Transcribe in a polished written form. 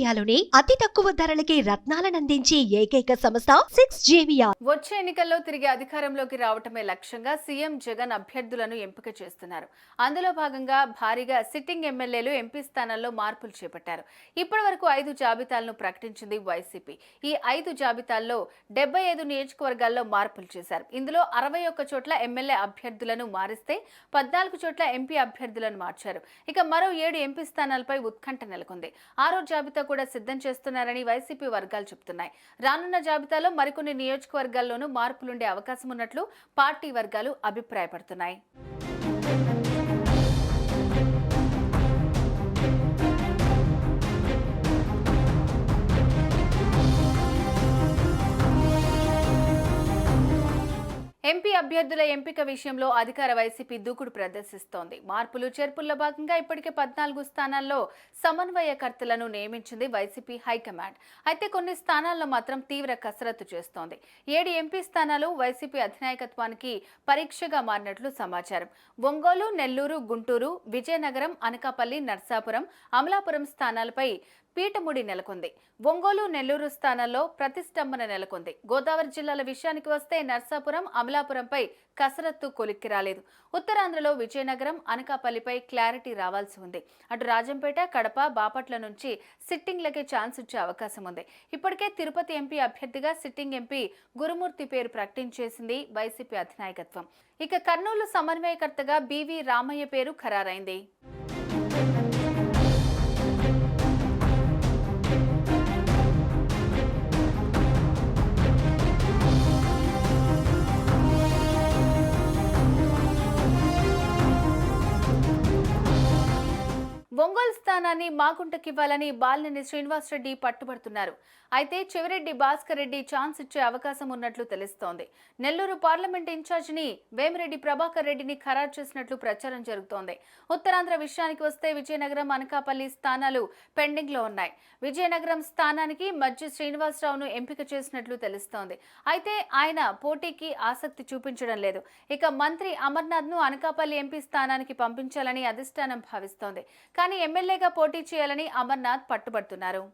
ఆసియాలోనే అతి తక్కువ ధరలకి రత్నాలనందించే ఏకైక సంస్థ 6JVR. వచ్చే ఎన్నికల్లో తిరిగి అధికారంలోకి రావటమే లక్ష్యంగా సీఎం జగన్ అభ్యర్థులను ఎంపిక చేస్తున్నారు. అందులో భాగంగా భారీగా సిట్టింగ్ ఎమ్మెల్యేలు ఎంపీ స్థానాల్లో మార్పులు చేపట్టారు. ఇప్పటివరకు 5 జాబితాలను ప్రకటించింది వైసీపీ. ఈ 5 జాబితాల్లో 75 నియోజకవర్గాల్లో మార్పులు చేశారు. ఇందులో 61 చోట్ల ఎమ్మెల్యే అభ్యర్థులను మారిస్తే 14 చోట్ల ఎంపీ అభ్యర్థులను మార్చారు. ఇక మరో 7 ఎంపీ స్థానాలపై ఉత్కంఠ నెలకొంది. ఆరో జాబితా కూడా సిద్ధం చేస్తున్నారని వైసీపీ వర్గాలు చెబుతున్నాయి. రానున్న జాబితాలో మరికొన్ని నియోజకవర్గాల్లోనూ మార్పులుండే అవకాశం ఉన్నట్లు పార్టీ వర్గాలు అభిప్రాయపడుతున్నాయి. ఎంపీ అభ్యర్థుల ఎంపిక విషయంలో అధికార వైసీపీ దూకుడు ప్రదర్శిస్తోంది. మార్పులు చేర్పుల్లో భాగంగా ఇప్పటికే 14 స్థానాల్లో సమన్వయకర్తలను నియమించింది వైసీపీ హైకమాండ్. అయితే కొన్ని స్థానాల్లో మాత్రం తీవ్ర కసరత్తు చేస్తోంది. 7 ఎంపీ స్థానాలు వైసీపీ అధినాయకత్వానికి పరీక్షగా మారినట్లు సమాచారం. ఒంగోలు, నెల్లూరు, గుంటూరు, విజయనగరం, అనకాపల్లి, నర్సాపురం, అమలాపురం స్థానాలపై పీటముడి నెలకొంది. ఒంగోలు, నెల్లూరు స్థానాల్లో ప్రతిష్టంభన నెలకొంది. గోదావరి జిల్లాల విషయానికి వస్తే నర్సాపురం, అమలాపురంపై కసరత్తు కొలిక్కి రాలేదు. ఉత్తరాంధ్రలో విజయనగరం, అనకాపల్లిపై క్లారిటీ రావాల్సి ఉంది. అటు రాజంపేట, కడప, బాపట్ల నుంచి సిట్టింగ్లకే ఛాన్స్ ఇచ్చే అవకాశం ఉంది. ఇప్పటికే తిరుపతి ఎంపీ అభ్యర్థిగా సిట్టింగ్ ఎంపీ గురుమూర్తి పేరు ప్రకటించేసింది వైసీపీ అధినాయకత్వం. ఇక కర్నూలు సమన్వయకర్తగా బివి రామయ్య పేరు ఖరారైంది. ఒంగోలు స్థానాన్ని మాగుంటకివ్వాలని బాలినేని శ్రీనివాసరెడ్డి పట్టుబడుతున్నారు. అయితే చెవిరెడ్డి భాస్కర్ రెడ్డి ఛాన్స్ ఇచ్చే అవకాశం ఉన్నట్లు తెలుస్తోంది. నెల్లూరు పార్లమెంట్ ఇన్ఛార్జిని వేమిరెడ్డి ప్రభాకర్ రెడ్డిని ఖరారు చేసినట్లు ప్రచారం జరుగుతోంది. ఉత్తరాంధ్ర విషయానికి వస్తే విజయనగరం, అనకాపల్లి స్థానాలు పెండింగ్ లో ఉన్నాయి. విజయనగరం స్థానానికి మజ్జి శ్రీనివాసరావును ఎంపిక చేసినట్లు తెలుస్తోంది. అయితే ఆయన పోటీకి ఆసక్తి చూపించడం లేదు. ఇక మంత్రి అమర్నాథ్ ను అనకాపల్లి ఎంపీ స్థానానికి పంపించాలని అధిష్టానం భావిస్తోంది. కానీ ఎమ్మెల్యేగా పోటీ చేయాలని అమర్నాథ్ పట్టుబడుతున్నారు.